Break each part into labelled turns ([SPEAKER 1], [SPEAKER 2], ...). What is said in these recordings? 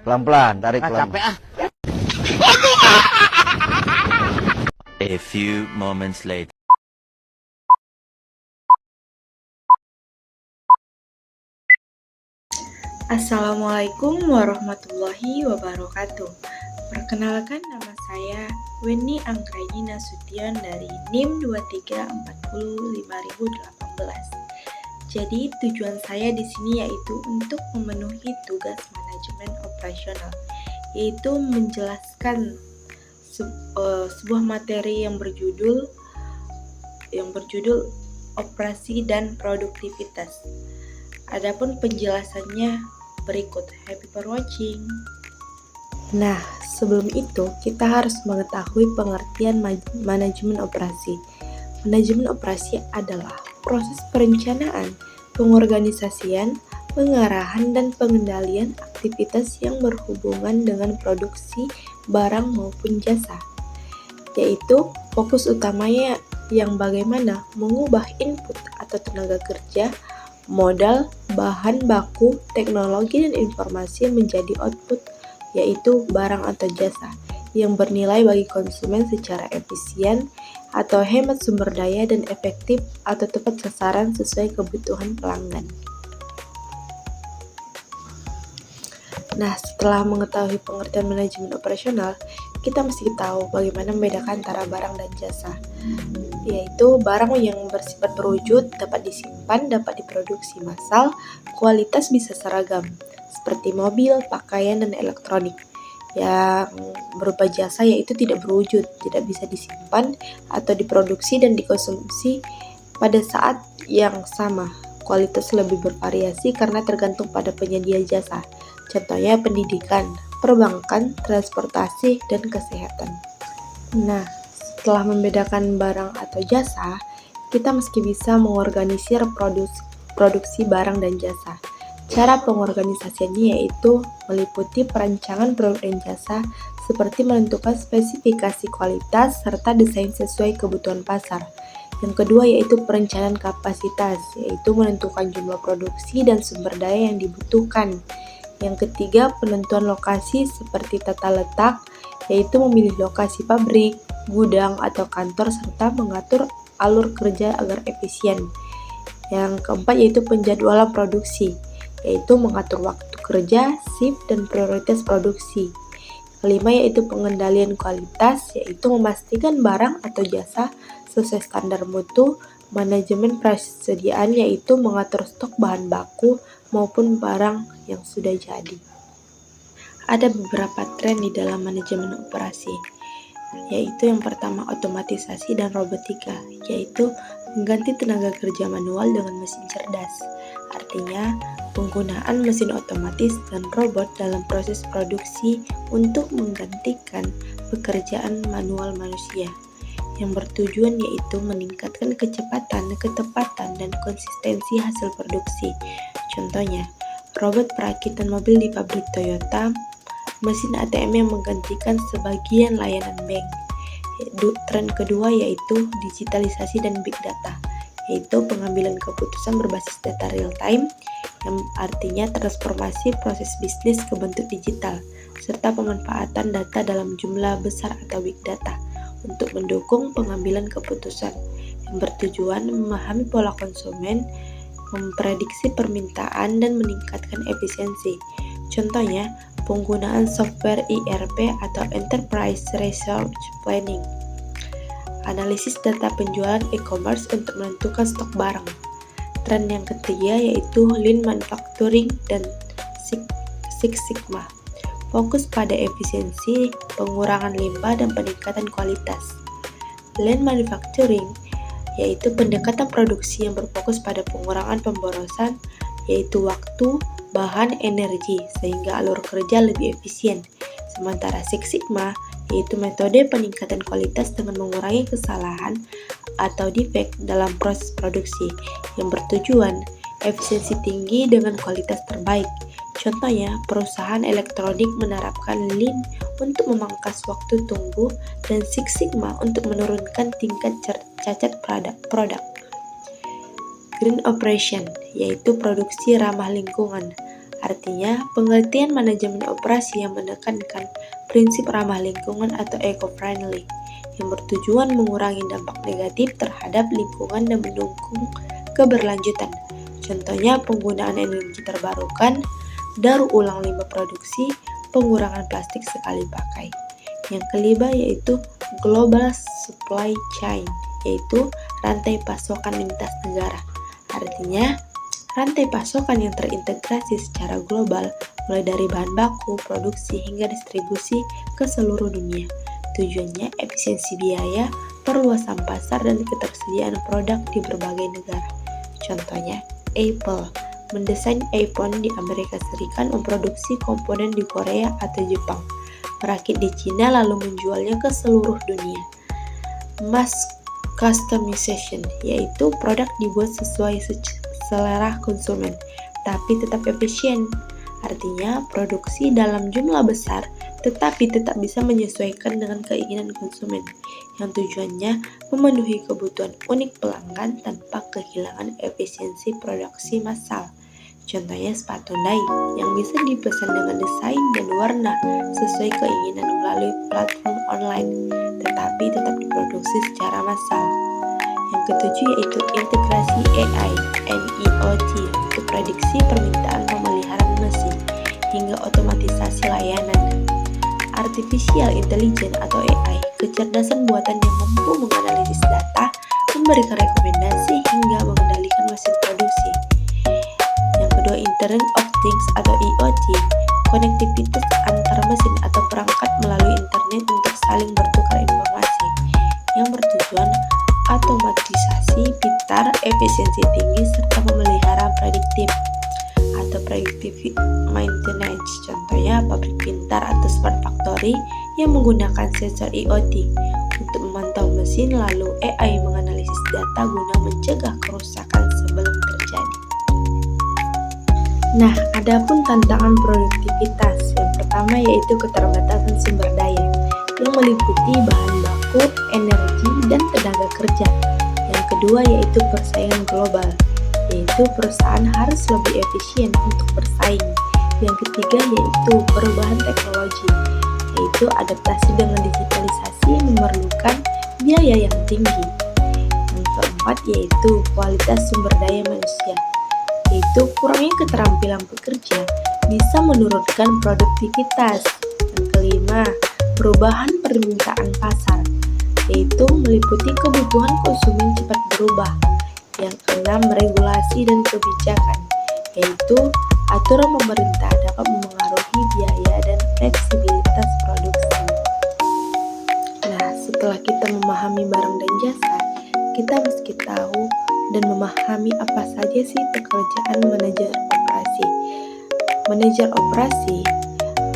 [SPEAKER 1] Pelan-pelan, tarik pelan.
[SPEAKER 2] Capek ah.
[SPEAKER 3] A few moments later.
[SPEAKER 4] Assalamualaikum warahmatullahi wabarakatuh. Perkenalkan, nama saya Weni Anggraini Nasution dari NIM 23405018. Jadi tujuan saya di sini yaitu untuk memenuhi tugas manajemen operasional, yaitu menjelaskan sebuah materi yang berjudul operasi dan produktivitas. Adapun penjelasannya berikut. Happy for watching. Nah, sebelum itu kita harus mengetahui pengertian manajemen operasi. Manajemen operasi adalah proses perencanaan, pengorganisasian, pengarahan, dan pengendalian aktivitas yang berhubungan dengan produksi barang maupun jasa, yaitu fokus utamanya yang bagaimana mengubah input atau tenaga kerja, modal, bahan baku, teknologi, dan informasi menjadi output, yaitu barang atau jasa yang bernilai bagi konsumen secara efisien atau hemat sumber daya dan efektif atau tepat sasaran sesuai kebutuhan pelanggan. Nah, setelah mengetahui pengertian manajemen operasional, kita mesti tahu bagaimana membedakan antara barang dan jasa, yaitu barang yang bersifat berwujud, dapat disimpan, dapat diproduksi massal, kualitas bisa seragam, seperti mobil, pakaian, dan elektronik. Yang berupa jasa yaitu tidak berwujud, tidak bisa disimpan atau diproduksi dan dikonsumsi pada saat yang sama. Kualitas lebih bervariasi karena tergantung pada penyedia jasa. Contohnya pendidikan, perbankan, transportasi, dan kesehatan. Nah, setelah membedakan barang atau jasa, kita mesti bisa mengorganisir produksi barang dan jasa. Cara pengorganisasiannya yaitu meliputi perancangan produk dan jasa seperti menentukan spesifikasi kualitas serta desain sesuai kebutuhan pasar. Yang kedua yaitu perencanaan kapasitas, yaitu menentukan jumlah produksi dan sumber daya yang dibutuhkan. Yang ketiga, penentuan lokasi seperti tata letak, yaitu memilih lokasi pabrik, gudang, atau kantor serta mengatur alur kerja agar efisien. Yang keempat yaitu penjadwalan produksi, yaitu mengatur waktu kerja, shift, dan prioritas produksi. Kelima yaitu pengendalian kualitas, yaitu memastikan barang atau jasa sesuai standar mutu. Manajemen persediaan yaitu mengatur stok bahan baku maupun barang yang sudah jadi. Ada beberapa tren di dalam manajemen operasi, yaitu yang pertama otomatisasi dan robotika, yaitu mengganti tenaga kerja manual dengan mesin cerdas. Artinya, penggunaan mesin otomatis dan robot dalam proses produksi untuk menggantikan pekerjaan manual manusia, yang bertujuan yaitu meningkatkan kecepatan, ketepatan, dan konsistensi hasil produksi. Contohnya, robot perakitan mobil di pabrik Toyota, mesin ATM yang menggantikan sebagian layanan bank. Tren kedua yaitu digitalisasi dan big data, yaitu pengambilan keputusan berbasis data real time, yang artinya transformasi proses bisnis ke bentuk digital, serta pemanfaatan data dalam jumlah besar atau big data untuk mendukung pengambilan keputusan yang bertujuan memahami pola konsumen, memprediksi permintaan, dan meningkatkan efisiensi. Contohnya, penggunaan software ERP atau Enterprise Resource Planning. Analisis data penjualan e-commerce untuk menentukan stok barang. Tren yang ketiga yaitu Lean Manufacturing dan Six Sigma. fokus pada efisiensi, pengurangan limbah, dan peningkatan kualitas. Lean manufacturing yaitu pendekatan produksi yang berfokus pada pengurangan pemborosan, yaitu waktu, bahan, energi, sehingga alur kerja lebih efisien. Sementara Six Sigma yaitu metode peningkatan kualitas dengan mengurangi kesalahan atau defek dalam proses produksi yang bertujuan efisiensi tinggi dengan kualitas terbaik. Contohnya, perusahaan elektronik menerapkan Lean untuk memangkas waktu tunggu dan Six Sigma untuk menurunkan tingkat cacat produk. Green operation yaitu produksi ramah lingkungan. Artinya, pengertian manajemen operasi yang menekankan prinsip ramah lingkungan atau eco-friendly yang bertujuan mengurangi dampak negatif terhadap lingkungan dan mendukung keberlanjutan. Contohnya, penggunaan energi terbarukan, daur ulang limbah produksi, pengurangan plastik sekali pakai. Yang kelima yaitu global supply chain, yaitu rantai pasokan lintas negara. Artinya, rantai pasokan yang terintegrasi secara global, mulai dari bahan baku, produksi, hingga distribusi ke seluruh dunia. Tujuannya efisiensi biaya, perluasan pasar, dan ketersediaan produk di berbagai negara. Contohnya, Apple mendesain iPhone di Amerika Serikat, memproduksi komponen di Korea atau Jepang, merakit di Cina lalu menjualnya ke seluruh dunia. Mass customization yaitu produk dibuat sesuai selera konsumen, tapi tetap efisien. Artinya, produksi dalam jumlah besar tetapi tetap bisa menyesuaikan dengan keinginan konsumen, yang tujuannya memenuhi kebutuhan unik pelanggan tanpa kehilangan efisiensi produksi massal. Contohnya sepatu Nike yang bisa dipesan dengan desain dan warna sesuai keinginan melalui platform online, tetapi tetap diproduksi secara massal. Yang ketujuh yaitu integrasi AI (NEOT) untuk prediksi permintaan pemeliharaan mesin hingga otomatisasi layanan. Artificial Intelligence atau AI, kecerdasan buatan yang mampu menganalisis data, memberikan rekomendasi hingga mengendalikan mesin produksi. Yang kedua, Internet of Things atau IoT, konektivitas antar mesin atau perangkat melalui internet untuk saling bertukar informasi, yang bertujuan otomatisasi pintar, efisiensi tinggi, serta pemeliharaan prediktif atau predictive maintenance. Contohnya pabrik pintar atau smart factory yang menggunakan sensor IoT untuk memantau mesin, lalu AI menganalisis data guna mencegah kerusakan sebelum terjadi. Nah, adapun tantangan produktivitas, yang pertama yaitu keterbatasan sumber daya yang meliputi bahan baku, energi, dan tenaga kerja. Yang kedua yaitu persaingan global, yaitu perusahaan harus lebih efisien untuk bersaing. Yang ketiga yaitu perubahan teknologi, yaitu adaptasi dengan digitalisasi memerlukan biaya yang tinggi. Yang keempat yaitu kualitas sumber daya manusia, yaitu kurangnya keterampilan pekerja bisa menurunkan produktivitas. Yang kelima, perubahan permintaan pasar, yaitu meliputi kebutuhan konsumen cepat berubah. Yang keenam, regulasi dan kebijakan, yaitu aturan pemerintah dapat memengaruhi biaya dan fleksibilitas produksi. Nah, setelah kita memahami barang dan jasa, kita mesti tahu dan memahami apa saja sih pekerjaan manajer operasi. Manajer operasi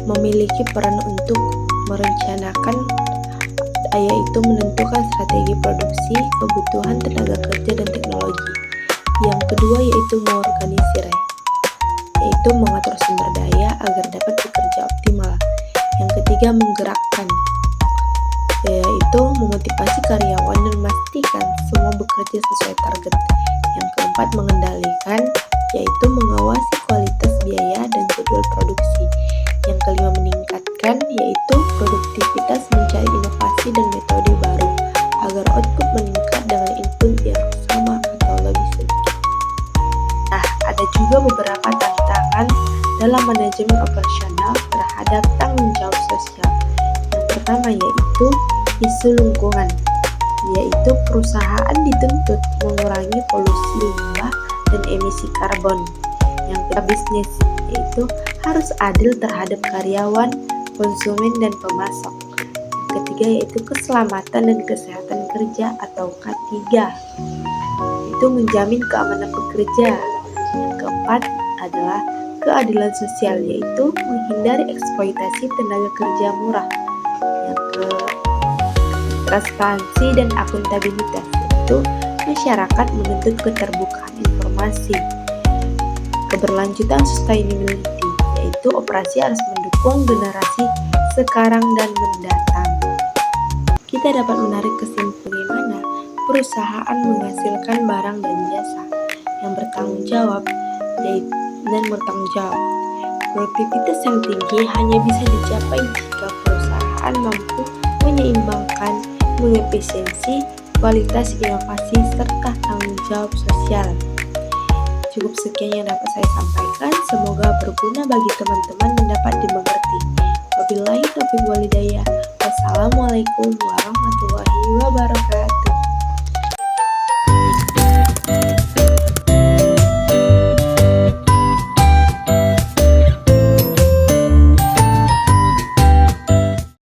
[SPEAKER 4] memiliki peran untuk merencanakan, yaitu menentukan strategi produksi, kebutuhan tenaga kerja dan teknologi. Yang kedua yaitu mengorganisir, yaitu mengatur sumber daya agar dapat bekerja optimal. Yang ketiga menggerakkan, yaitu memotivasi karyawan dan memastikan semua bekerja sesuai target. Yang keempat mengendalikan, yaitu mengawasi kualitas biaya dan jadwal produksi. Yang kelima meningkatkan, yaitu produktivitas, mencari inovasi dan metode baru agar output meningkat dengan input yang sama atau lebih sedikit. Nah, ada juga beberapa tantangan dalam manajemen operasional terhadap tanggung jawab sosial. Yang pertama yaitu isu lingkungan, yaitu perusahaan dituntut mengurangi polusi limbah dan emisi karbon. Yang kedua bisnis, yaitu harus adil terhadap karyawan, konsumen dan pemasok. Yang ketiga yaitu keselamatan dan kesehatan kerja atau K3, itu menjamin keamanan pekerja. Yang keempat adalah keadilan sosial, yaitu menghindari eksploitasi tenaga kerja murah. Yang ke transparansi dan akuntabilitas, yaitu masyarakat menuntut keterbukaan informasi. Keberlanjutan sustainability, yaitu operasi harus mendukung generasi sekarang dan mendatang. Kita dapat menarik kesimpulan bagaimana perusahaan menghasilkan barang dan jasa yang bertanggung jawab dan bertanggung jawab. Produktivitas yang tinggi hanya bisa dicapai jika perusahaan mampu menyeimbangkan mengefisiensi, kualitas, inovasi, serta tanggung jawab sosial. Cukup sekian yang dapat saya sampaikan. Semoga berguna bagi teman-teman dan dapat dimengerti. Wabillahi taufiq walhidayah. Wassalamualaikum warahmatullahi wabarakatuh.